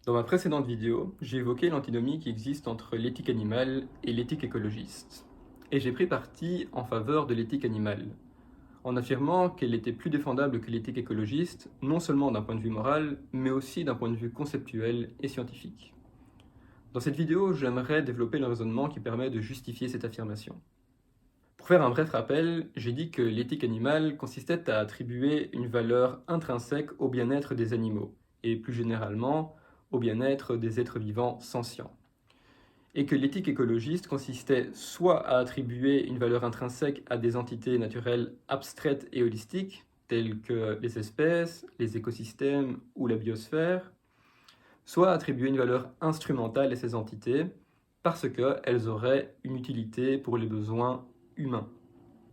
Dans ma précédente vidéo, j'ai évoqué l'antinomie qui existe entre l'éthique animale et l'éthique écologiste. Et j'ai pris parti en faveur de l'éthique animale, en affirmant qu'elle était plus défendable que l'éthique écologiste, non seulement d'un point de vue moral, mais aussi d'un point de vue conceptuel et scientifique. Dans cette vidéo, j'aimerais développer le raisonnement qui permet de justifier cette affirmation. Pour faire un bref rappel, j'ai dit que l'éthique animale consistait à attribuer une valeur intrinsèque au bien-être des animaux, et plus généralement, au bien-être des êtres vivants sentients. Et que l'éthique écologiste consistait soit à attribuer une valeur intrinsèque à des entités naturelles abstraites et holistiques, telles que les espèces, les écosystèmes ou la biosphère, soit à attribuer une valeur instrumentale à ces entités, parce qu'elles auraient une utilité pour les besoins humains.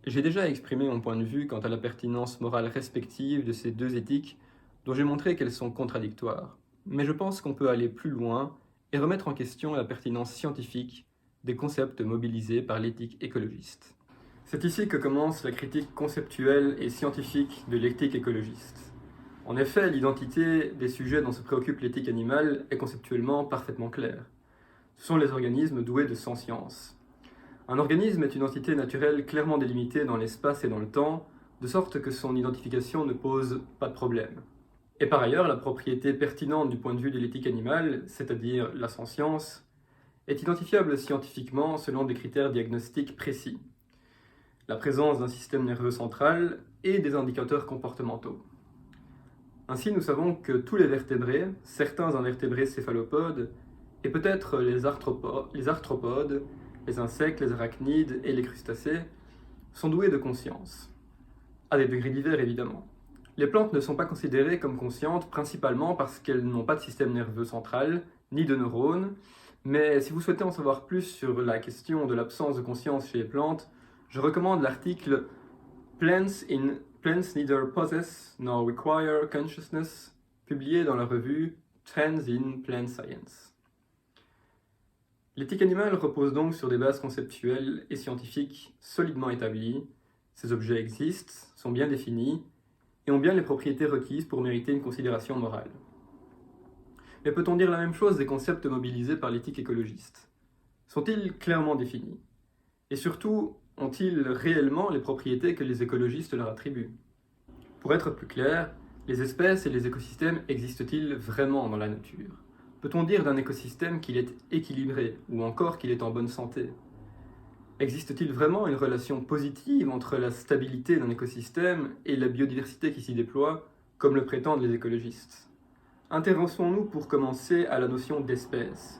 J'ai déjà exprimé mon point de vue quant à la pertinence morale respective de ces deux éthiques, dont j'ai montré qu'elles sont contradictoires. Mais je pense qu'on peut aller plus loin et remettre en question la pertinence scientifique des concepts mobilisés par l'éthique écologiste. C'est ici que commence la critique conceptuelle et scientifique de l'éthique écologiste. En effet, l'identité des sujets dont se préoccupe l'éthique animale est conceptuellement parfaitement claire. Ce sont les organismes doués de sentience. Un organisme est une entité naturelle clairement délimitée dans l'espace et dans le temps, de sorte que son identification ne pose pas de problème. Et par ailleurs, la propriété pertinente du point de vue de l'éthique animale, c'est-à-dire la sentience, est identifiable scientifiquement selon des critères diagnostiques précis. La présence d'un système nerveux central et des indicateurs comportementaux. Ainsi, nous savons que tous les vertébrés, certains invertébrés céphalopodes, et peut-être les arthropodes, les insectes, les arachnides et les crustacés, sont doués de conscience. À des degrés divers évidemment. Les plantes ne sont pas considérées comme conscientes principalement parce qu'elles n'ont pas de système nerveux central, ni de neurones, mais si vous souhaitez en savoir plus sur la question de l'absence de conscience chez les plantes, je recommande l'article Plants neither possess nor require consciousness, publié dans la revue Trends in Plant Science. L'éthique animale repose donc sur des bases conceptuelles et scientifiques solidement établies. Ces objets existent, sont bien définis, et ont bien les propriétés requises pour mériter une considération morale. Mais peut-on dire la même chose des concepts mobilisés par l'éthique écologiste? Sont-ils clairement définis? Et surtout, ont-ils réellement les propriétés que les écologistes leur attribuent? Pour être plus clair, les espèces et les écosystèmes existent-ils vraiment dans la nature? Peut-on dire d'un écosystème qu'il est équilibré, ou encore qu'il est en bonne santé? Existe-t-il vraiment une relation positive entre la stabilité d'un écosystème et la biodiversité qui s'y déploie, comme le prétendent les écologistes? Intéressons-nous pour commencer à la notion d'espèce.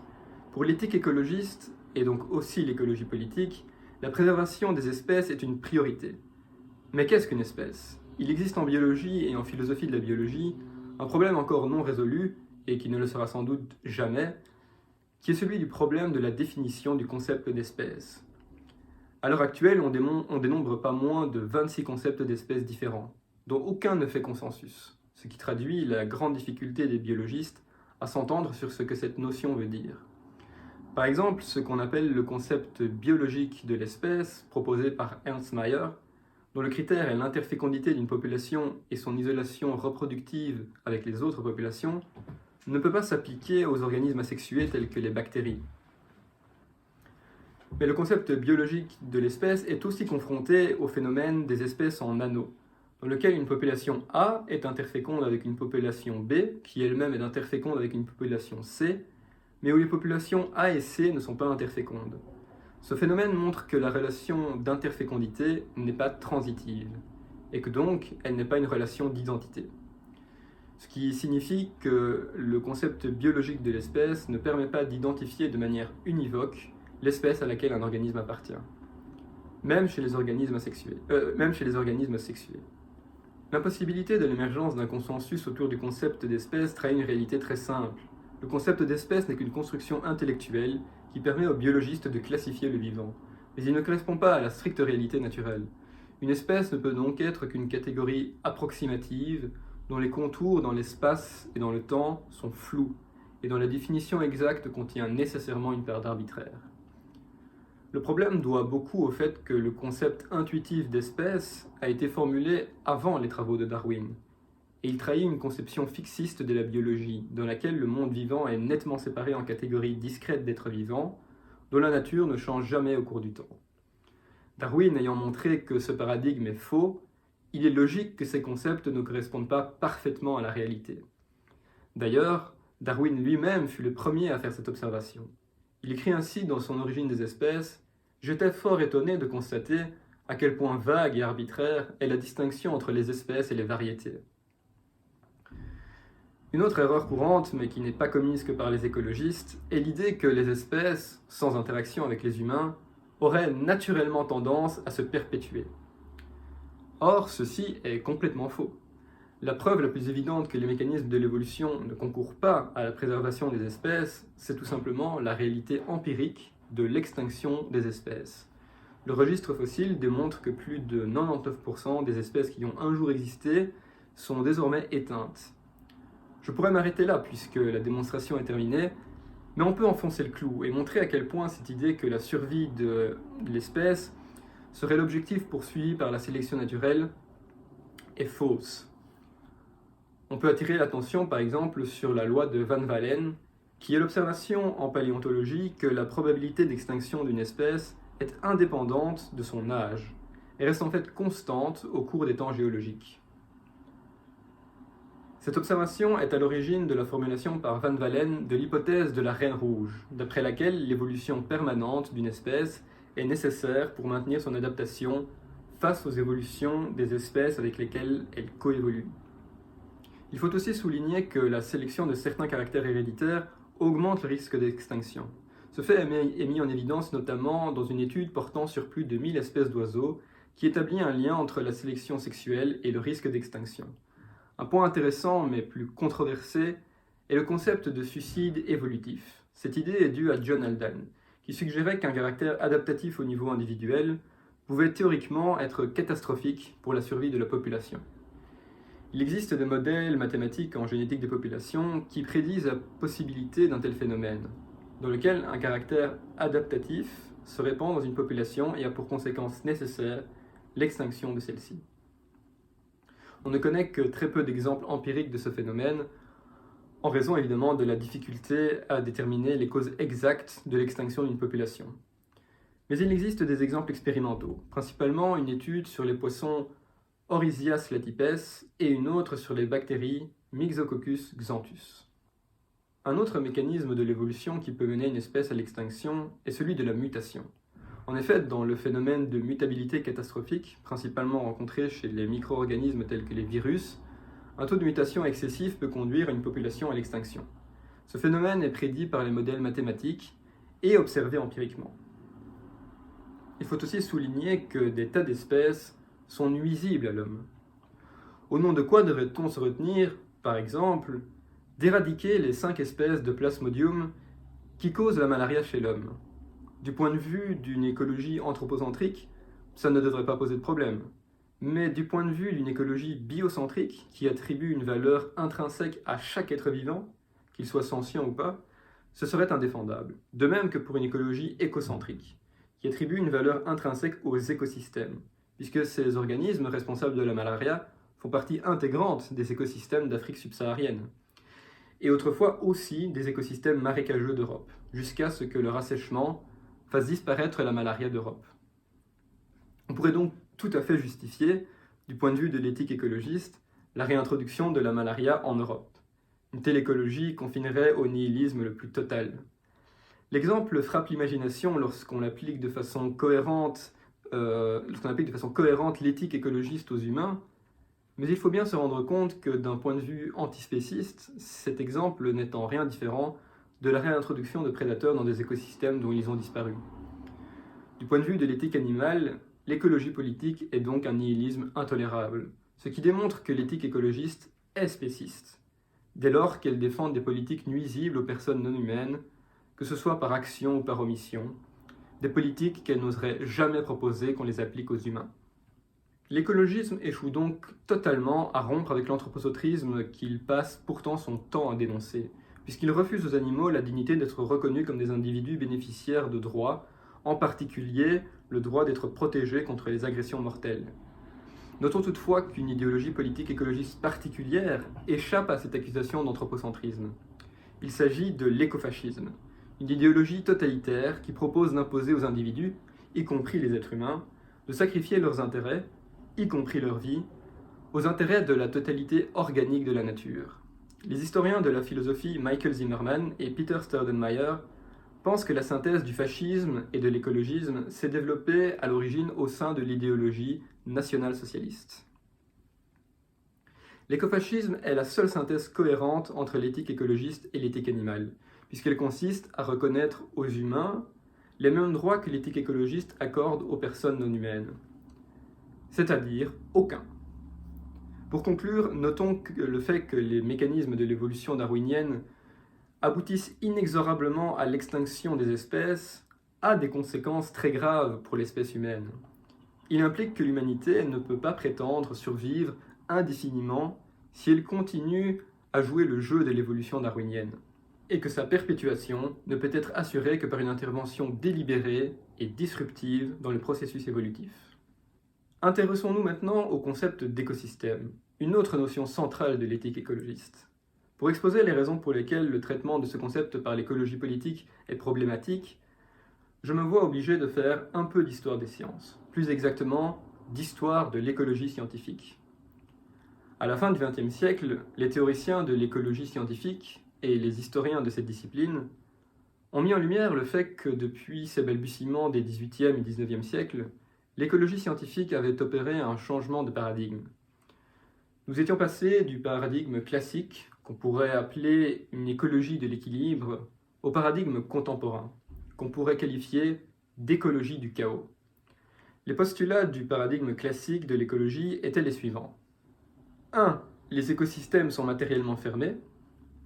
Pour l'éthique écologiste, et donc aussi l'écologie politique, la préservation des espèces est une priorité. Mais qu'est-ce qu'une espèce? Il existe en biologie et en philosophie de la biologie un problème encore non résolu, et qui ne le sera sans doute jamais, qui est celui du problème de la définition du concept d'espèce. À l'heure actuelle, on dénombre pas moins de 26 concepts d'espèces différents, dont aucun ne fait consensus, ce qui traduit la grande difficulté des biologistes à s'entendre sur ce que cette notion veut dire. Par exemple, ce qu'on appelle le concept biologique de l'espèce, proposé par Ernst Mayr, dont le critère est l'interfécondité d'une population et son isolation reproductive avec les autres populations, ne peut pas s'appliquer aux organismes asexués tels que les bactéries. Mais le concept biologique de l'espèce est aussi confronté au phénomène des espèces en anneaux, dans lequel une population A est interféconde avec une population B, qui elle-même est interféconde avec une population C, mais où les populations A et C ne sont pas interfécondes. Ce phénomène montre que la relation d'interfécondité n'est pas transitive, et que donc elle n'est pas une relation d'identité. Ce qui signifie que le concept biologique de l'espèce ne permet pas d'identifier de manière univoque l'espèce à laquelle un organisme appartient, même chez les organismes sexués. L'impossibilité de l'émergence d'un consensus autour du concept d'espèce trahit une réalité très simple. Le concept d'espèce n'est qu'une construction intellectuelle qui permet aux biologistes de classifier le vivant, mais il ne correspond pas à la stricte réalité naturelle. Une espèce ne peut donc être qu'une catégorie approximative dont les contours dans l'espace et dans le temps sont flous et dont la définition exacte contient nécessairement une part d'arbitraire. Le problème doit beaucoup au fait que le concept intuitif d'espèce a été formulé avant les travaux de Darwin, et il trahit une conception fixiste de la biologie, dans laquelle le monde vivant est nettement séparé en catégories discrètes d'êtres vivants, dont la nature ne change jamais au cours du temps. Darwin ayant montré que ce paradigme est faux, il est logique que ces concepts ne correspondent pas parfaitement à la réalité. D'ailleurs, Darwin lui-même fut le premier à faire cette observation. Il écrit ainsi dans son Origine des espèces : « J'étais fort étonné de constater à quel point vague et arbitraire est la distinction entre les espèces et les variétés. » Une autre erreur courante, mais qui n'est pas commise que par les écologistes, est l'idée que les espèces, sans interaction avec les humains, auraient naturellement tendance à se perpétuer. Or, ceci est complètement faux. La preuve la plus évidente que les mécanismes de l'évolution ne concourent pas à la préservation des espèces, c'est tout simplement la réalité empirique de l'extinction des espèces. Le registre fossile démontre que plus de 99% des espèces qui ont un jour existé sont désormais éteintes. Je pourrais m'arrêter là puisque la démonstration est terminée, mais on peut enfoncer le clou et montrer à quel point cette idée que la survie de l'espèce serait l'objectif poursuivi par la sélection naturelle est fausse. On peut attirer l'attention par exemple sur la loi de Van Vallen, qui est l'observation en paléontologie que la probabilité d'extinction d'une espèce est indépendante de son âge et reste en fait constante au cours des temps géologiques. Cette observation est à l'origine de la formulation par Van Vallen de l'hypothèse de la reine rouge, d'après laquelle l'évolution permanente d'une espèce est nécessaire pour maintenir son adaptation face aux évolutions des espèces avec lesquelles elle coévolue. Il faut aussi souligner que la sélection de certains caractères héréditaires augmente le risque d'extinction. Ce fait est mis en évidence notamment dans une étude portant sur plus de 1000 espèces d'oiseaux qui établit un lien entre la sélection sexuelle et le risque d'extinction. Un point intéressant mais plus controversé est le concept de suicide évolutif. Cette idée est due à John Haldane, qui suggérait qu'un caractère adaptatif au niveau individuel pouvait théoriquement être catastrophique pour la survie de la population. Il existe des modèles mathématiques en génétique des populations qui prédisent la possibilité d'un tel phénomène, dans lequel un caractère adaptatif se répand dans une population et a pour conséquence nécessaire l'extinction de celle-ci. On ne connaît que très peu d'exemples empiriques de ce phénomène, en raison évidemment de la difficulté à déterminer les causes exactes de l'extinction d'une population. Mais il existe des exemples expérimentaux, principalement une étude sur les poissons Orisias latipes et une autre sur les bactéries Myxococcus xanthus. Un autre mécanisme de l'évolution qui peut mener une espèce à l'extinction est celui de la mutation. En effet, dans le phénomène de mutabilité catastrophique, principalement rencontré chez les micro-organismes tels que les virus, un taux de mutation excessif peut conduire une population à l'extinction. Ce phénomène est prédit par les modèles mathématiques et observé empiriquement. Il faut aussi souligner que des tas d'espèces sont nuisibles à l'homme. Au nom de quoi devrait-on se retenir, par exemple, d'éradiquer les 5 espèces de Plasmodium qui causent la malaria chez l'homme? Du point de vue d'une écologie anthropocentrique, ça ne devrait pas poser de problème. Mais du point de vue d'une écologie biocentrique, qui attribue une valeur intrinsèque à chaque être vivant, qu'il soit sentient ou pas, ce serait indéfendable. De même que pour une écologie écocentrique, qui attribue une valeur intrinsèque aux écosystèmes, puisque ces organismes responsables de la malaria font partie intégrante des écosystèmes d'Afrique subsaharienne, et autrefois aussi des écosystèmes marécageux d'Europe, jusqu'à ce que leur assèchement fasse disparaître la malaria d'Europe. On pourrait donc tout à fait justifier, du point de vue de l'éthique écologiste, la réintroduction de la malaria en Europe. Une telle écologie confinerait au nihilisme le plus total. L'exemple frappe l'imagination lorsqu'on applique de façon cohérente l'éthique écologiste aux humains, mais il faut bien se rendre compte que d'un point de vue antispéciste, cet exemple n'est en rien différent de la réintroduction de prédateurs dans des écosystèmes dont ils ont disparu. Du point de vue de l'éthique animale, l'écologie politique est donc un nihilisme intolérable, ce qui démontre que l'éthique écologiste est spéciste, dès lors qu'elle défend des politiques nuisibles aux personnes non humaines, que ce soit par action ou par omission, des politiques qu'elle n'oserait jamais proposer qu'on les applique aux humains. L'écologisme échoue donc totalement à rompre avec l'anthropocentrisme qu'il passe pourtant son temps à dénoncer, puisqu'il refuse aux animaux la dignité d'être reconnus comme des individus bénéficiaires de droits, en particulier le droit d'être protégés contre les agressions mortelles. Notons toutefois qu'une idéologie politique écologiste particulière échappe à cette accusation d'anthropocentrisme. Il s'agit de l'écofascisme, une idéologie totalitaire qui propose d'imposer aux individus, y compris les êtres humains, de sacrifier leurs intérêts, y compris leur vie, aux intérêts de la totalité organique de la nature. Les historiens de la philosophie Michael Zimmerman et Peter Staudenmayer pensent que la synthèse du fascisme et de l'écologisme s'est développée à l'origine au sein de l'idéologie nationale-socialiste. L'écofascisme est la seule synthèse cohérente entre l'éthique écologiste et l'éthique animale, puisqu'elle consiste à reconnaître aux humains les mêmes droits que l'éthique écologiste accorde aux personnes non humaines, c'est-à-dire aucun. Pour conclure, notons que le fait que les mécanismes de l'évolution darwinienne aboutissent inexorablement à l'extinction des espèces a des conséquences très graves pour l'espèce humaine. Il implique que l'humanité ne peut pas prétendre survivre indéfiniment si elle continue à jouer le jeu de l'évolution darwinienne, et que sa perpétuation ne peut être assurée que par une intervention délibérée et disruptive dans le processus évolutif. Intéressons-nous maintenant au concept d'écosystème, une autre notion centrale de l'éthique écologiste. Pour exposer les raisons pour lesquelles le traitement de ce concept par l'écologie politique est problématique, je me vois obligé de faire un peu d'histoire des sciences, plus exactement d'histoire de l'écologie scientifique. À la fin du XXe siècle, les théoriciens de l'écologie scientifique et les historiens de cette discipline ont mis en lumière le fait que depuis ses balbutiements des XVIIIe et XIXe siècles, l'écologie scientifique avait opéré un changement de paradigme. Nous étions passés du paradigme classique, qu'on pourrait appeler une écologie de l'équilibre, au paradigme contemporain, qu'on pourrait qualifier d'écologie du chaos. Les postulats du paradigme classique de l'écologie étaient les suivants. 1. Les écosystèmes sont matériellement fermés.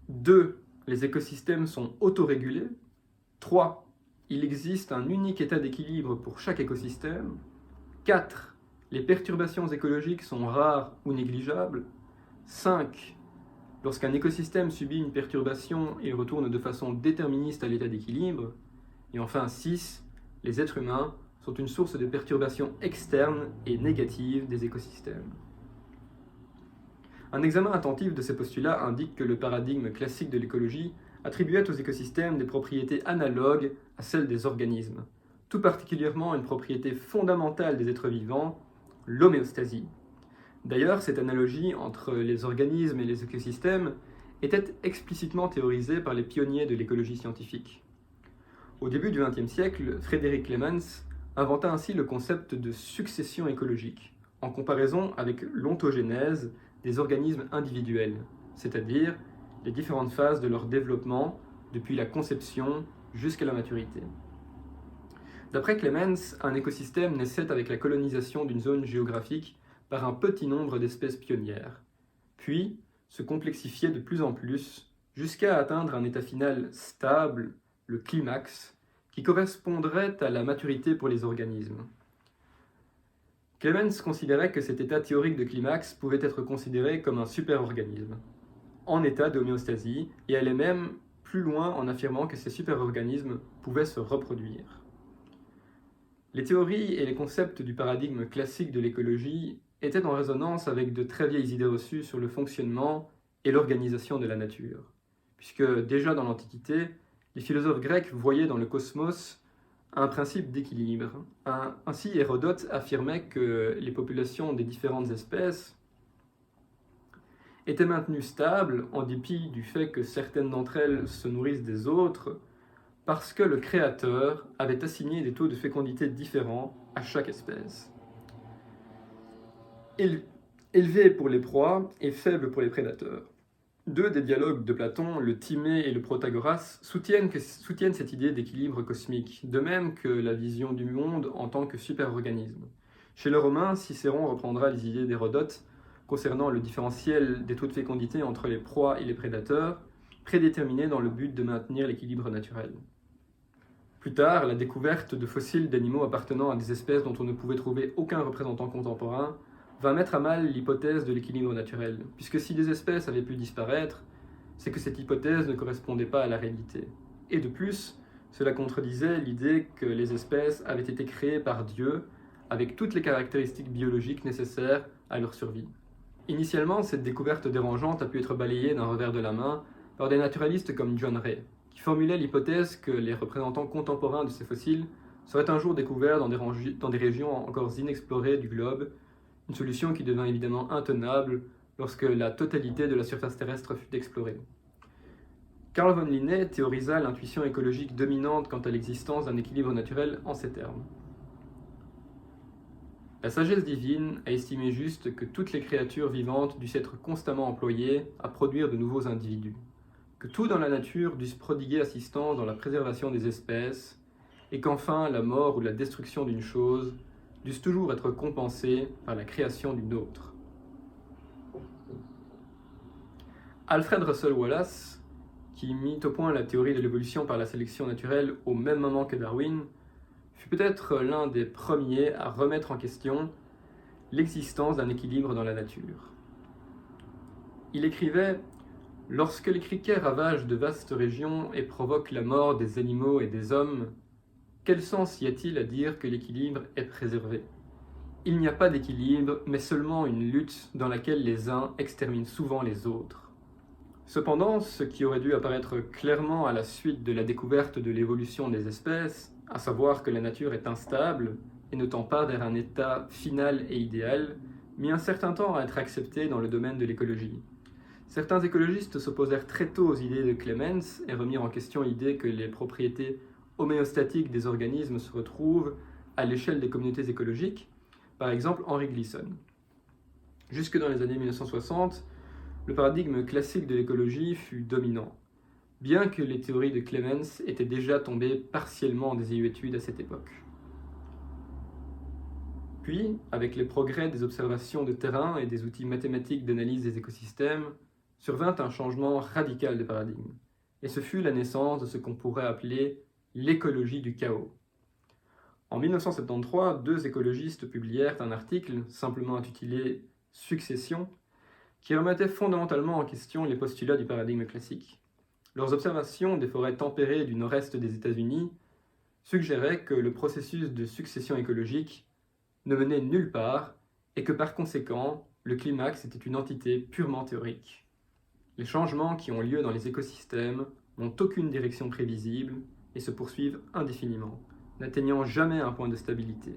2. Les écosystèmes sont autorégulés. 3. Il existe un unique état d'équilibre pour chaque écosystème. 4. Les perturbations écologiques sont rares ou négligeables. 5. Lorsqu'un écosystème subit une perturbation, il retourne de façon déterministe à l'état d'équilibre. Et enfin 6. Les êtres humains sont une source de perturbations externes et négatives des écosystèmes. Un examen attentif de ces postulats indique que le paradigme classique de l'écologie attribuait aux écosystèmes des propriétés analogues à celles des organismes, tout particulièrement une propriété fondamentale des êtres vivants, l'homéostasie. D'ailleurs, cette analogie entre les organismes et les écosystèmes était explicitement théorisée par les pionniers de l'écologie scientifique. Au début du XXe siècle, Frederick Clemens inventa ainsi le concept de succession écologique, en comparaison avec l'ontogénèse des organismes individuels, c'est-à-dire les différentes phases de leur développement depuis la conception jusqu'à la maturité. D'après Clemens, un écosystème naissait avec la colonisation d'une zone géographique par un petit nombre d'espèces pionnières, puis se complexifiait de plus en plus jusqu'à atteindre un état final stable, le climax, qui correspondrait à la maturité pour les organismes. Clemens considérait que cet état théorique de climax pouvait être considéré comme un superorganisme, en état d'homéostasie, et allait même plus loin en affirmant que ces superorganismes pouvaient se reproduire. Les théories et les concepts du paradigme classique de l'écologie étaient en résonance avec de très vieilles idées reçues sur le fonctionnement et l'organisation de la nature, puisque déjà dans l'Antiquité, les philosophes grecs voyaient dans le cosmos un principe d'équilibre. Ainsi, Hérodote affirmait que les populations des différentes espèces étaient maintenues stables en dépit du fait que certaines d'entre elles se nourrissent des autres, parce que le Créateur avait assigné des taux de fécondité différents à chaque espèce. Élevé pour les proies et faible pour les prédateurs. Deux des dialogues de Platon, le Timée et le Protagoras, soutiennent cette idée d'équilibre cosmique, de même que la vision du monde en tant que superorganisme. Chez les Romains, Cicéron reprendra les idées d'Hérodote concernant le différentiel des taux de fécondité entre les proies et les prédateurs, prédéterminé dans le but de maintenir l'équilibre naturel. Plus tard, la découverte de fossiles d'animaux appartenant à des espèces dont on ne pouvait trouver aucun représentant contemporain va mettre à mal l'hypothèse de l'équilibre naturel, puisque si des espèces avaient pu disparaître, c'est que cette hypothèse ne correspondait pas à la réalité. Et de plus, cela contredisait l'idée que les espèces avaient été créées par Dieu avec toutes les caractéristiques biologiques nécessaires à leur survie. Initialement, cette découverte dérangeante a pu être balayée d'un revers de la main par des naturalistes comme John Ray, qui formulaient l'hypothèse que les représentants contemporains de ces fossiles seraient un jour découverts dans des régions encore inexplorées du globe, une solution qui devint évidemment intenable lorsque la totalité de la surface terrestre fut explorée. Carl von Linné théorisa l'intuition écologique dominante quant à l'existence d'un équilibre naturel en ces termes. La sagesse divine a estimé juste que toutes les créatures vivantes dussent être constamment employées à produire de nouveaux individus, que tout dans la nature dusse prodiguer assistance dans la préservation des espèces, et qu'enfin la mort ou la destruction d'une chose dussent toujours être compensées par la création d'une autre. Alfred Russel Wallace, qui mit au point la théorie de l'évolution par la sélection naturelle au même moment que Darwin, fut peut-être l'un des premiers à remettre en question l'existence d'un équilibre dans la nature. Il écrivait « Lorsque les criquets ravagent de vastes régions et provoquent la mort des animaux et des hommes, quel sens y a-t-il à dire que l'équilibre est préservé ? Il n'y a pas d'équilibre, mais seulement une lutte dans laquelle les uns exterminent souvent les autres. » Cependant, ce qui aurait dû apparaître clairement à la suite de la découverte de l'évolution des espèces, à savoir que la nature est instable et ne tend pas vers un état final et idéal, mit un certain temps à être accepté dans le domaine de l'écologie. Certains écologistes s'opposèrent très tôt aux idées de Clemens et remirent en question l'idée que les propriétés homéostatiques des organismes se retrouvent à l'échelle des communautés écologiques, par exemple Henry Gleason. Jusque dans les années 1960, le paradigme classique de l'écologie fut dominant, bien que les théories de Clemens étaient déjà tombées partiellement en désuétude à cette époque. Puis, avec les progrès des observations de terrain et des outils mathématiques d'analyse des écosystèmes, survint un changement radical de paradigme, et ce fut la naissance de ce qu'on pourrait appeler l'écologie du chaos. En 1973, deux écologistes publièrent un article simplement intitulé « Succession », qui remettait fondamentalement en question les postulats du paradigme classique. Leurs observations des forêts tempérées du nord-est des États-Unis suggéraient que le processus de succession écologique ne menait nulle part et que par conséquent, le climax était une entité purement théorique. Les changements qui ont lieu dans les écosystèmes n'ont aucune direction prévisible et se poursuivent indéfiniment, n'atteignant jamais un point de stabilité.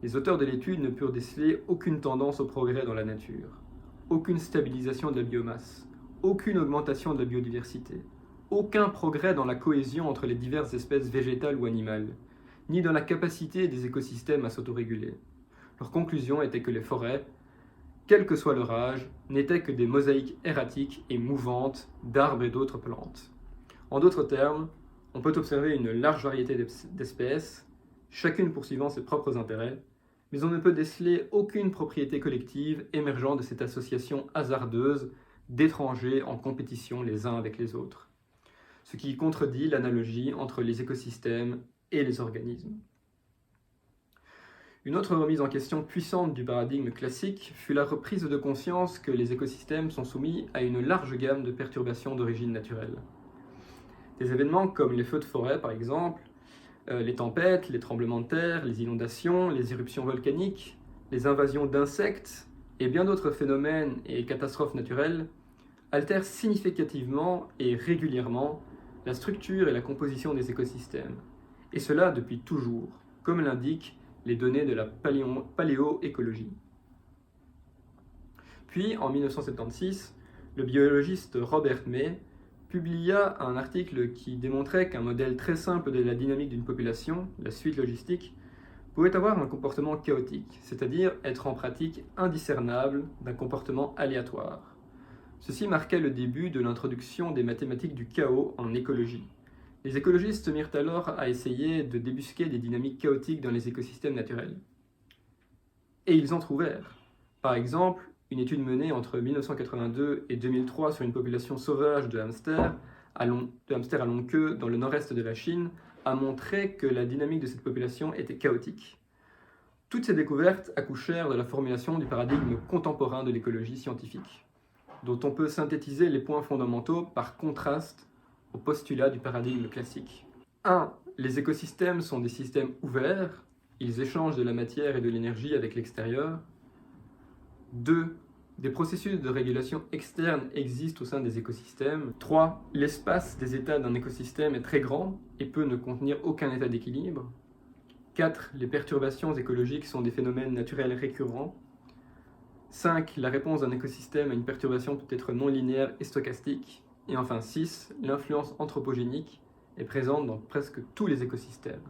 Les auteurs de l'étude ne purent déceler aucune tendance au progrès dans la nature, aucune stabilisation de la biomasse, aucune augmentation de la biodiversité, aucun progrès dans la cohésion entre les diverses espèces végétales ou animales, ni dans la capacité des écosystèmes à s'autoréguler. Leur conclusion était que les forêts, quel que soit leur âge, n'étaient que des mosaïques erratiques et mouvantes d'arbres et d'autres plantes. En d'autres termes, on peut observer une large variété d'espèces, chacune poursuivant ses propres intérêts, mais on ne peut déceler aucune propriété collective émergeant de cette association hasardeuse d'étrangers en compétition les uns avec les autres, ce qui contredit l'analogie entre les écosystèmes et les organismes. Une autre remise en question puissante du paradigme classique fut la reprise de conscience que les écosystèmes sont soumis à une large gamme de perturbations d'origine naturelle. Des événements comme les feux de forêt, par exemple, les tempêtes, les tremblements de terre, les inondations, les éruptions volcaniques, les invasions d'insectes et bien d'autres phénomènes et catastrophes naturelles altèrent significativement et régulièrement la structure et la composition des écosystèmes, et cela depuis toujours, comme l'indiquent les données de la paléoécologie. Puis, en 1976, le biologiste Robert May publia un article qui démontrait qu'un modèle très simple de la dynamique d'une population, la suite logistique, pouvait avoir un comportement chaotique, c'est-à-dire être en pratique indiscernable d'un comportement aléatoire. Ceci marquait le début de l'introduction des mathématiques du chaos en écologie. Les écologistes se mirent alors à essayer de débusquer des dynamiques chaotiques dans les écosystèmes naturels. Et ils en trouvèrent. Par exemple, une étude menée entre 1982 et 2003 sur une population sauvage de hamsters à longue queue dans le nord-est de la Chine a montré que la dynamique de cette population était chaotique. Toutes ces découvertes accouchèrent de la formulation du paradigme contemporain de l'écologie scientifique, dont on peut synthétiser les points fondamentaux par contraste au postulat du paradigme classique. 1. Les écosystèmes sont des systèmes ouverts, ils échangent de la matière et de l'énergie avec l'extérieur. 2. Des processus de régulation externe existent au sein des écosystèmes. 3. L'espace des états d'un écosystème est très grand et peut ne contenir aucun état d'équilibre. 4. Les perturbations écologiques sont des phénomènes naturels récurrents. 5. La réponse d'un écosystème à une perturbation peut être non linéaire et stochastique. Et enfin 6. L'influence anthropogénique est présente dans presque tous les écosystèmes.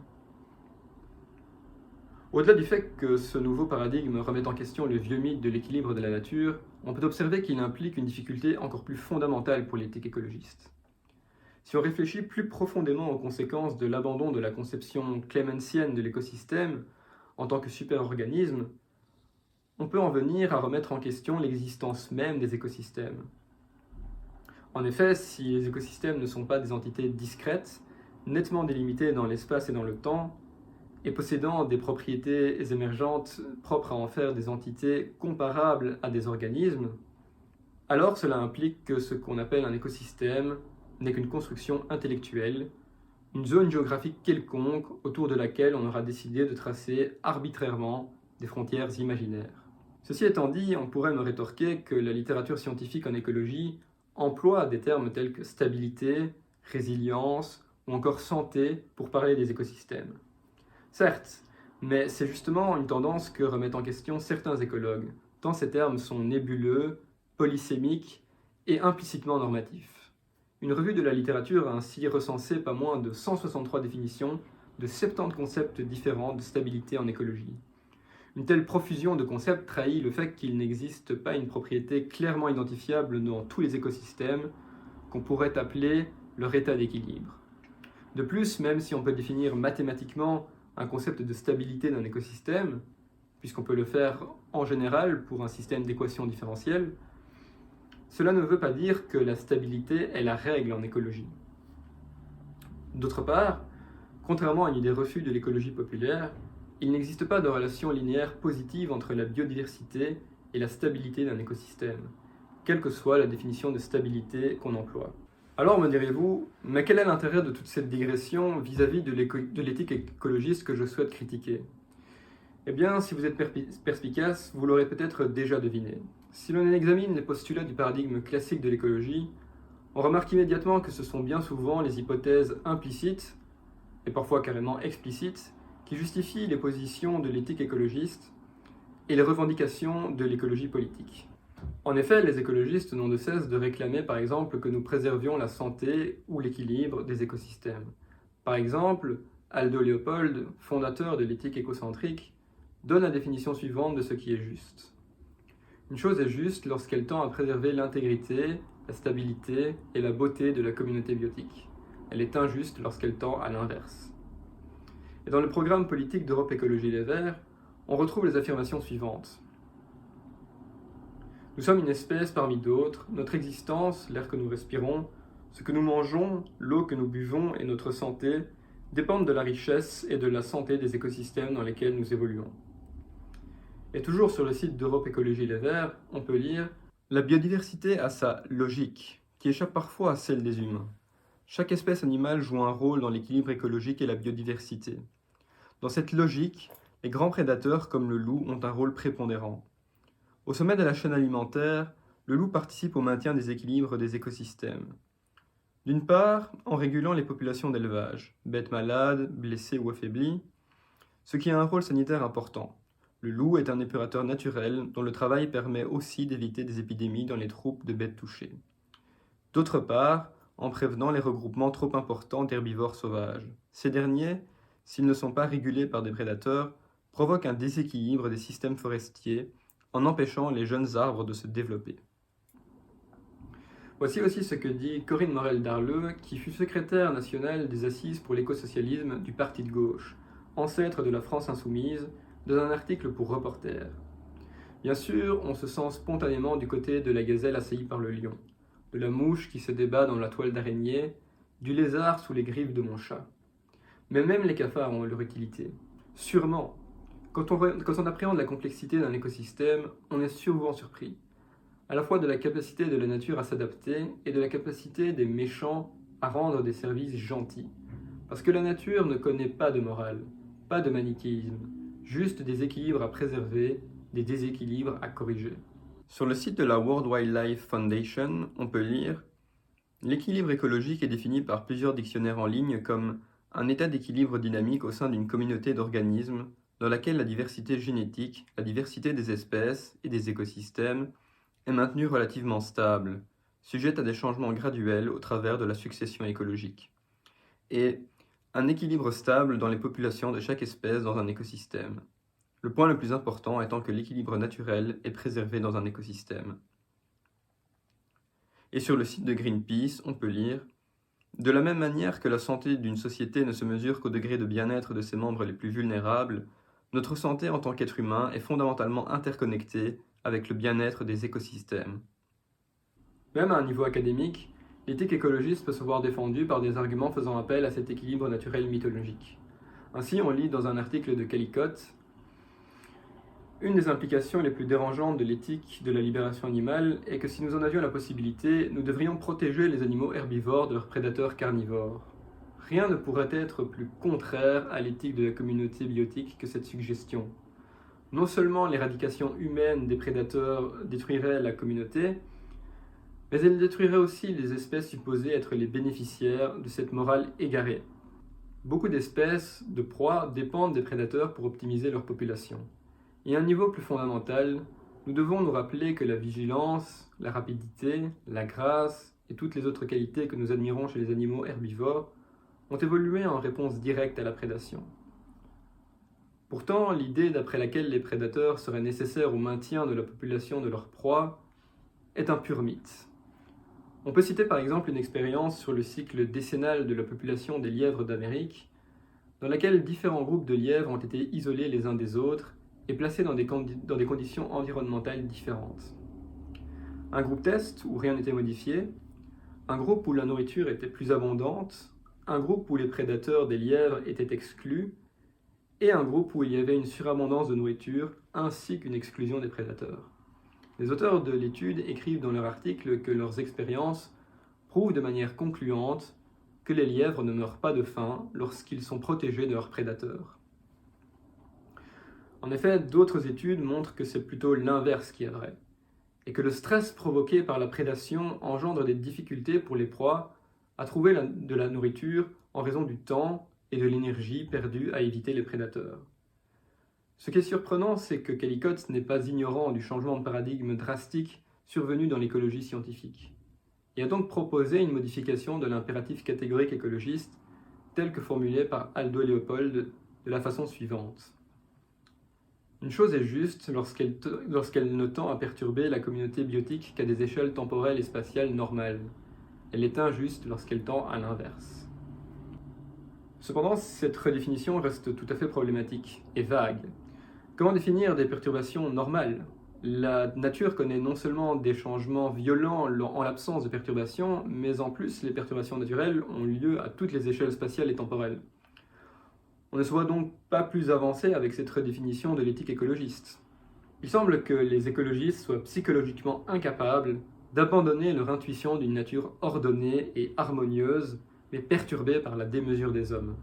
Au-delà du fait que ce nouveau paradigme remet en question le vieux mythe de l'équilibre de la nature, on peut observer qu'il implique une difficulté encore plus fondamentale pour l'éthique écologiste. Si on réfléchit plus profondément aux conséquences de l'abandon de la conception clémentienne de l'écosystème en tant que super-organisme, on peut en venir à remettre en question l'existence même des écosystèmes. En effet, si les écosystèmes ne sont pas des entités discrètes, nettement délimitées dans l'espace et dans le temps, et possédant des propriétés émergentes propres à en faire des entités comparables à des organismes, alors cela implique que ce qu'on appelle un écosystème n'est qu'une construction intellectuelle, une zone géographique quelconque autour de laquelle on aura décidé de tracer arbitrairement des frontières imaginaires. Ceci étant dit, on pourrait me rétorquer que la littérature scientifique en écologie emploie des termes tels que stabilité, résilience ou encore santé pour parler des écosystèmes. Certes, mais c'est justement une tendance que remettent en question certains écologues, tant ces termes sont nébuleux, polysémiques et implicitement normatifs. Une revue de la littérature a ainsi recensé pas moins de 163 définitions de 70 concepts différents de stabilité en écologie. Une telle profusion de concepts trahit le fait qu'il n'existe pas une propriété clairement identifiable dans tous les écosystèmes qu'on pourrait appeler leur état d'équilibre. De plus, même si on peut définir mathématiquement un concept de stabilité d'un écosystème, puisqu'on peut le faire en général pour un système d'équations différentielles, cela ne veut pas dire que la stabilité est la règle en écologie. D'autre part, contrairement à une idée reçue de l'écologie populaire, il n'existe pas de relation linéaire positive entre la biodiversité et la stabilité d'un écosystème, quelle que soit la définition de stabilité qu'on emploie. Alors me direz-vous, mais quel est l'intérêt de toute cette digression vis-à-vis de l'éthique écologiste que je souhaite critiquer? Eh bien, si vous êtes perspicace, vous l'aurez peut-être déjà deviné. Si l'on examine les postulats du paradigme classique de l'écologie, on remarque immédiatement que ce sont bien souvent les hypothèses implicites, et parfois carrément explicites, qui justifient les positions de l'éthique écologiste et les revendications de l'écologie politique. En effet, les écologistes n'ont de cesse de réclamer par exemple que nous préservions la santé ou l'équilibre des écosystèmes. Par exemple, Aldo Leopold, fondateur de l'éthique écocentrique, donne la définition suivante de ce qui est juste. Une chose est juste lorsqu'elle tend à préserver l'intégrité, la stabilité et la beauté de la communauté biotique. Elle est injuste lorsqu'elle tend à l'inverse. Et dans le programme politique d'Europe Écologie Les Verts, on retrouve les affirmations suivantes. Nous sommes une espèce parmi d'autres, notre existence, l'air que nous respirons, ce que nous mangeons, l'eau que nous buvons et notre santé dépendent de la richesse et de la santé des écosystèmes dans lesquels nous évoluons. Et toujours sur le site d'Europe Écologie Les Verts, on peut lire « La biodiversité a sa logique, qui échappe parfois à celle des humains. Chaque espèce animale joue un rôle dans l'équilibre écologique et la biodiversité. Dans cette logique, les grands prédateurs comme le loup ont un rôle prépondérant. Au sommet de la chaîne alimentaire, le loup participe au maintien des équilibres des écosystèmes. D'une part, en régulant les populations d'élevage, bêtes malades, blessées ou affaiblies, ce qui a un rôle sanitaire important. Le loup est un épurateur naturel dont le travail permet aussi d'éviter des épidémies dans les troupes de bêtes touchées. D'autre part, en prévenant les regroupements trop importants d'herbivores sauvages. Ces derniers, s'ils ne sont pas régulés par des prédateurs, provoquent un déséquilibre des systèmes forestiers en empêchant les jeunes arbres de se développer. Voici aussi ce que dit Corinne Morel-Darleux, qui fut secrétaire nationale des Assises pour l'écosocialisme du Parti de gauche, ancêtre de la France insoumise, dans un article pour Reporter. Bien sûr, on se sent spontanément du côté de la gazelle assaillie par le lion, de la mouche qui se débat dans la toile d'araignée, du lézard sous les griffes de mon chat. Mais même les cafards ont leur utilité. Sûrement. Quand on appréhende la complexité d'un écosystème, on est souvent surpris. À la fois de la capacité de la nature à s'adapter et de la capacité des méchants à rendre des services gentils. Parce que la nature ne connaît pas de morale, pas de manichéisme, juste des équilibres à préserver, des déséquilibres à corriger. Sur le site de la World Wildlife Foundation, on peut lire « L'équilibre écologique est défini par plusieurs dictionnaires en ligne comme un état d'équilibre dynamique au sein d'une communauté d'organismes dans laquelle la diversité génétique, la diversité des espèces et des écosystèmes est maintenue relativement stable, sujette à des changements graduels au travers de la succession écologique, et un équilibre stable dans les populations de chaque espèce dans un écosystème. Le point le plus important étant que l'équilibre naturel est préservé dans un écosystème. » Et sur le site de Greenpeace, on peut lire « De la même manière que la santé d'une société ne se mesure qu'au degré de bien-être de ses membres les plus vulnérables, notre santé en tant qu'être humain est fondamentalement interconnectée avec le bien-être des écosystèmes. » Même à un niveau académique, l'éthique écologiste peut se voir défendue par des arguments faisant appel à cet équilibre naturel mythologique. Ainsi, on lit dans un article de Kellicott « Une des implications les plus dérangeantes de l'éthique de la libération animale est que si nous en avions la possibilité, nous devrions protéger les animaux herbivores de leurs prédateurs carnivores. Rien ne pourrait être plus contraire à l'éthique de la communauté biotique que cette suggestion. Non seulement l'éradication humaine des prédateurs détruirait la communauté, mais elle détruirait aussi les espèces supposées être les bénéficiaires de cette morale égarée. Beaucoup d'espèces de proies dépendent des prédateurs pour optimiser leur population. Et à un niveau plus fondamental, nous devons nous rappeler que la vigilance, la rapidité, la grâce et toutes les autres qualités que nous admirons chez les animaux herbivores ont évolué en réponse directe à la prédation. Pourtant, l'idée d'après laquelle les prédateurs seraient nécessaires au maintien de la population de leur proie est un pur mythe. On peut citer par exemple une expérience sur le cycle décennal de la population des lièvres d'Amérique, dans laquelle différents groupes de lièvres ont été isolés les uns des autres et placés dans des conditions environnementales différentes. Un groupe test où rien n'était modifié, un groupe où la nourriture était plus abondante, un groupe où les prédateurs des lièvres étaient exclus, et un groupe où il y avait une surabondance de nourriture ainsi qu'une exclusion des prédateurs. Les auteurs de l'étude écrivent dans leur article que leurs expériences prouvent de manière concluante que les lièvres ne meurent pas de faim lorsqu'ils sont protégés de leurs prédateurs. En effet, d'autres études montrent que c'est plutôt l'inverse qui est vrai, et que le stress provoqué par la prédation engendre des difficultés pour les proies à trouver de la nourriture en raison du temps et de l'énergie perdus à éviter les prédateurs. Ce qui est surprenant, c'est que Kellicott n'est pas ignorant du changement de paradigme drastique survenu dans l'écologie scientifique. Il a donc proposé une modification de l'impératif catégorique écologiste tel que formulé par Aldo Leopold de la façon suivante. Une chose est juste lorsqu'elle ne tend à perturber la communauté biotique qu'à des échelles temporelles et spatiales normales. Elle est injuste lorsqu'elle tend à l'inverse. Cependant, cette redéfinition reste tout à fait problématique et vague. Comment définir des perturbations normales ? La nature connaît non seulement des changements violents en l'absence de perturbations, mais en plus les perturbations naturelles ont lieu à toutes les échelles spatiales et temporelles. On ne se voit donc pas plus avancé avec cette redéfinition de l'éthique écologiste. Il semble que les écologistes soient psychologiquement incapables d'abandonner leur intuition d'une nature ordonnée et harmonieuse, mais perturbée par la démesure des hommes.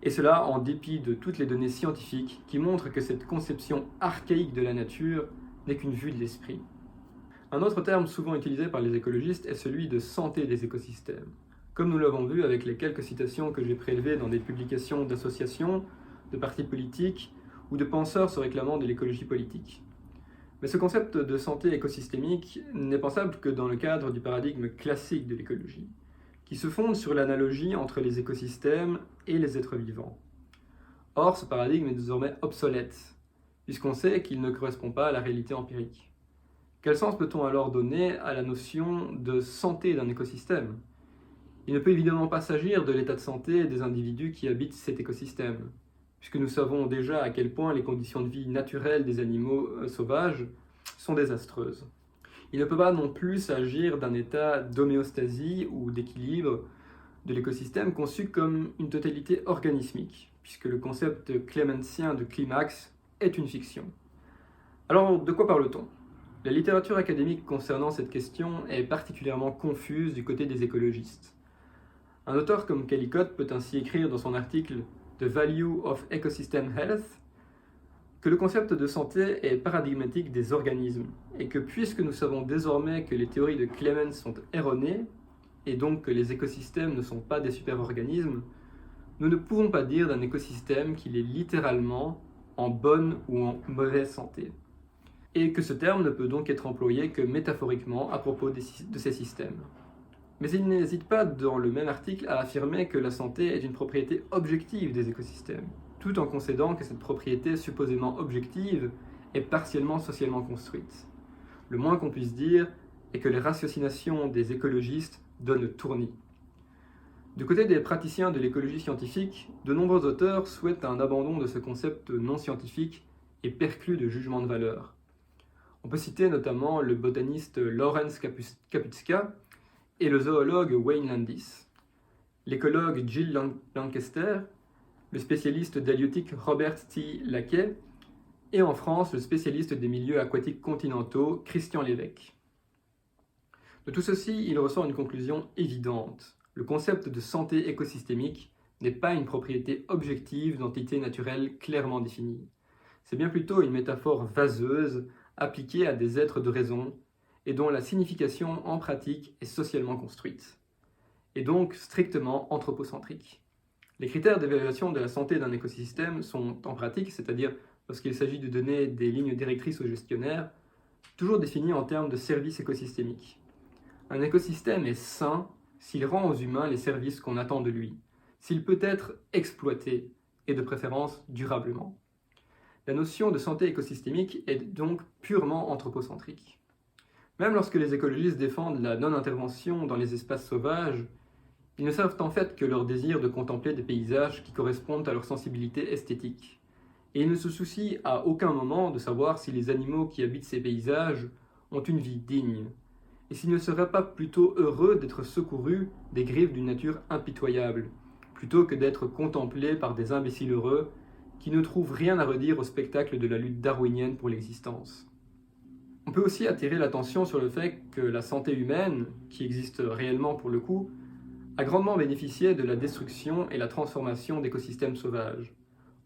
Et cela en dépit de toutes les données scientifiques qui montrent que cette conception archaïque de la nature n'est qu'une vue de l'esprit. Un autre terme souvent utilisé par les écologistes est celui de santé des écosystèmes. Comme nous l'avons vu avec les quelques citations que j'ai prélevées dans des publications d'associations, de partis politiques ou de penseurs se réclamant de l'écologie politique. Mais ce concept de santé écosystémique n'est pensable que dans le cadre du paradigme classique de l'écologie, qui se fonde sur l'analogie entre les écosystèmes et les êtres vivants. Or, ce paradigme est désormais obsolète, puisqu'on sait qu'il ne correspond pas à la réalité empirique. Quel sens peut-on alors donner à la notion de santé d'un écosystème ? Il ne peut évidemment pas s'agir de l'état de santé des individus qui habitent cet écosystème, puisque nous savons déjà à quel point les conditions de vie naturelles des animaux sauvages sont désastreuses. Il ne peut pas non plus s'agir d'un état d'homéostasie ou d'équilibre de l'écosystème conçu comme une totalité organismique, puisque le concept clémentien de climax est une fiction. Alors, de quoi parle-t-on ? La littérature académique concernant cette question est particulièrement confuse du côté des écologistes. Un auteur comme Kellicott peut ainsi écrire dans son article « The Value of Ecosystem Health » que le concept de santé est paradigmatique des organismes, et que puisque nous savons désormais que les théories de Clemens sont erronées, et donc que les écosystèmes ne sont pas des super-organismes, nous ne pouvons pas dire d'un écosystème qu'il est littéralement en bonne ou en mauvaise santé. Et que ce terme ne peut donc être employé que métaphoriquement à propos de ces systèmes. Mais il n'hésite pas dans le même article à affirmer que la santé est une propriété objective des écosystèmes, tout en concédant que cette propriété supposément objective est partiellement socialement construite. Le moins qu'on puisse dire est que les ratiocinations des écologistes donnent le tournis. Du côté des praticiens de l'écologie scientifique, de nombreux auteurs souhaitent un abandon de ce concept non scientifique et perclus de jugement de valeur. On peut citer notamment le botaniste Lawrence Kapustka et le zoologue Wayne Landis, l'écologue Jill Lancaster, le spécialiste d'halieutique Robert T. Laquet, et en France, le spécialiste des milieux aquatiques continentaux Christian Lévesque. De tout ceci, il ressort une conclusion évidente. Le concept de santé écosystémique n'est pas une propriété objective d'entité naturelle clairement définie. C'est bien plutôt une métaphore vaseuse appliquée à des êtres de raison et dont la signification en pratique est socialement construite, et donc strictement anthropocentrique. Les critères d'évaluation de la santé d'un écosystème sont en pratique, c'est-à-dire lorsqu'il s'agit de donner des lignes directrices aux gestionnaires, toujours définis en termes de services écosystémiques. Un écosystème est sain s'il rend aux humains les services qu'on attend de lui, s'il peut être exploité, et de préférence durablement. La notion de santé écosystémique est donc purement anthropocentrique. Même lorsque les écologistes défendent la non-intervention dans les espaces sauvages, ils ne servent en fait que leur désir de contempler des paysages qui correspondent à leur sensibilité esthétique. Et ils ne se soucient à aucun moment de savoir si les animaux qui habitent ces paysages ont une vie digne, et s'ils ne seraient pas plutôt heureux d'être secourus des griffes d'une nature impitoyable, plutôt que d'être contemplés par des imbéciles heureux qui ne trouvent rien à redire au spectacle de la lutte darwinienne pour l'existence. On peut aussi attirer l'attention sur le fait que la santé humaine, qui existe réellement pour le coup, a grandement bénéficié de la destruction et la transformation d'écosystèmes sauvages.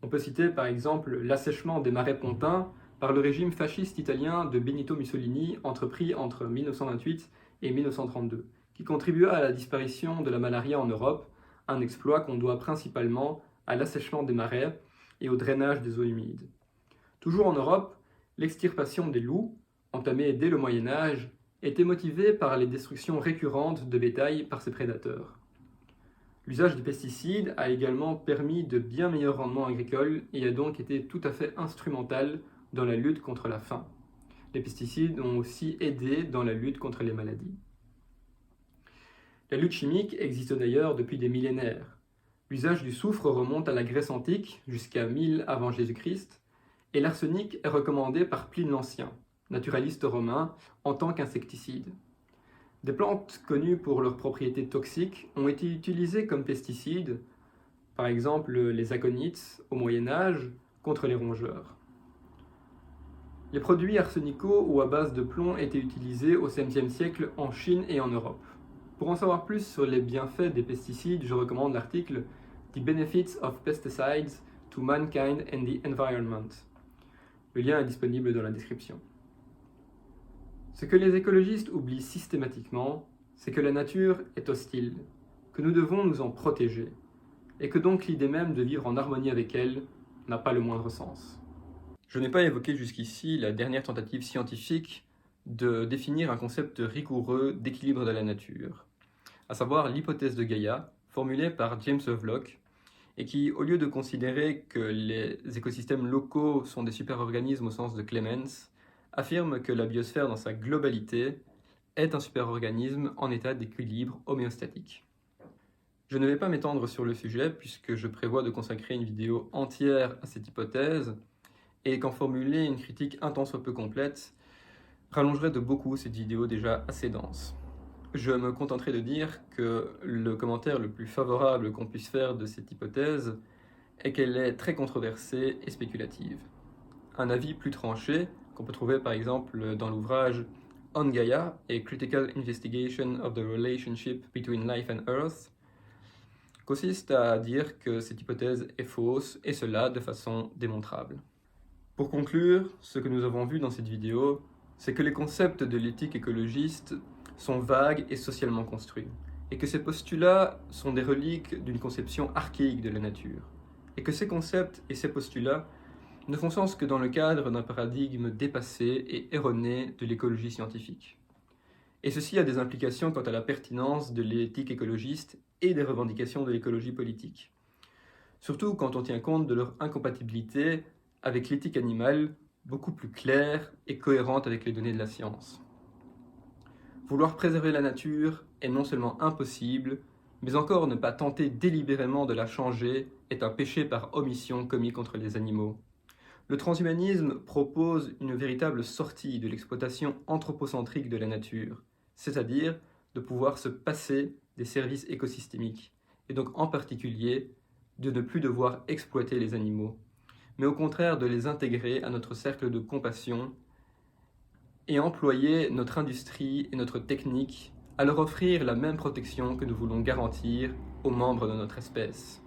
On peut citer par exemple l'assèchement des marais pontins par le régime fasciste italien de Benito Mussolini entrepris entre 1928 et 1932, qui contribua à la disparition de la malaria en Europe, un exploit qu'on doit principalement à l'assèchement des marais et au drainage des eaux humides. Toujours en Europe, l'extirpation des loups, entamée dès le Moyen Âge, était motivée par les destructions récurrentes de bétail par ses prédateurs. L'usage des pesticides a également permis de bien meilleurs rendements agricoles et a donc été tout à fait instrumental dans la lutte contre la faim. Les pesticides ont aussi aidé dans la lutte contre les maladies. La lutte chimique existe d'ailleurs depuis des millénaires. L'usage du soufre remonte à la Grèce antique, jusqu'à 1000 avant Jésus-Christ, et l'arsenic est recommandé par Pline l'Ancien, naturaliste romain, en tant qu'insecticide. Des plantes connues pour leurs propriétés toxiques ont été utilisées comme pesticides, par exemple les aconites au Moyen Âge, contre les rongeurs. Les produits arsenicaux ou à base de plomb étaient utilisés au XVe siècle en Chine et en Europe. Pour en savoir plus sur les bienfaits des pesticides, je recommande l'article The Benefits of Pesticides to Mankind and the Environment. Le lien est disponible dans la description. Ce que les écologistes oublient systématiquement, c'est que la nature est hostile, que nous devons nous en protéger, et que donc l'idée même de vivre en harmonie avec elle n'a pas le moindre sens. Je n'ai pas évoqué jusqu'ici la dernière tentative scientifique de définir un concept rigoureux d'équilibre de la nature, à savoir l'hypothèse de Gaïa, formulée par James Lovelock, et qui, au lieu de considérer que les écosystèmes locaux sont des super-organismes au sens de Clemens, affirme que la biosphère dans sa globalité est un super-organisme en état d'équilibre homéostatique. Je ne vais pas m'étendre sur le sujet puisque je prévois de consacrer une vidéo entière à cette hypothèse et qu'en formuler une critique un tant soit peu complète rallongerait de beaucoup cette vidéo déjà assez dense. Je me contenterai de dire que le commentaire le plus favorable qu'on puisse faire de cette hypothèse est qu'elle est très controversée et spéculative. Un avis plus tranché, qu'on peut trouver par exemple dans l'ouvrage On Gaia, a Critical Investigation of the Relationship Between Life and Earth, consiste à dire que cette hypothèse est fausse, et cela de façon démontrable. Pour conclure, ce que nous avons vu dans cette vidéo, c'est que les concepts de l'éthique écologiste sont vagues et socialement construits, et que ces postulats sont des reliques d'une conception archaïque de la nature, et que ces concepts et ces postulats ne font sens que dans le cadre d'un paradigme dépassé et erroné de l'écologie scientifique. Et ceci a des implications quant à la pertinence de l'éthique écologiste et des revendications de l'écologie politique. Surtout quand on tient compte de leur incompatibilité avec l'éthique animale, beaucoup plus claire et cohérente avec les données de la science. Vouloir préserver la nature est non seulement impossible, mais encore ne pas tenter délibérément de la changer est un péché par omission commis contre les animaux. Le transhumanisme propose une véritable sortie de l'exploitation anthropocentrique de la nature, c'est-à-dire de pouvoir se passer des services écosystémiques, et donc en particulier de ne plus devoir exploiter les animaux, mais au contraire de les intégrer à notre cercle de compassion et employer notre industrie et notre technique à leur offrir la même protection que nous voulons garantir aux membres de notre espèce.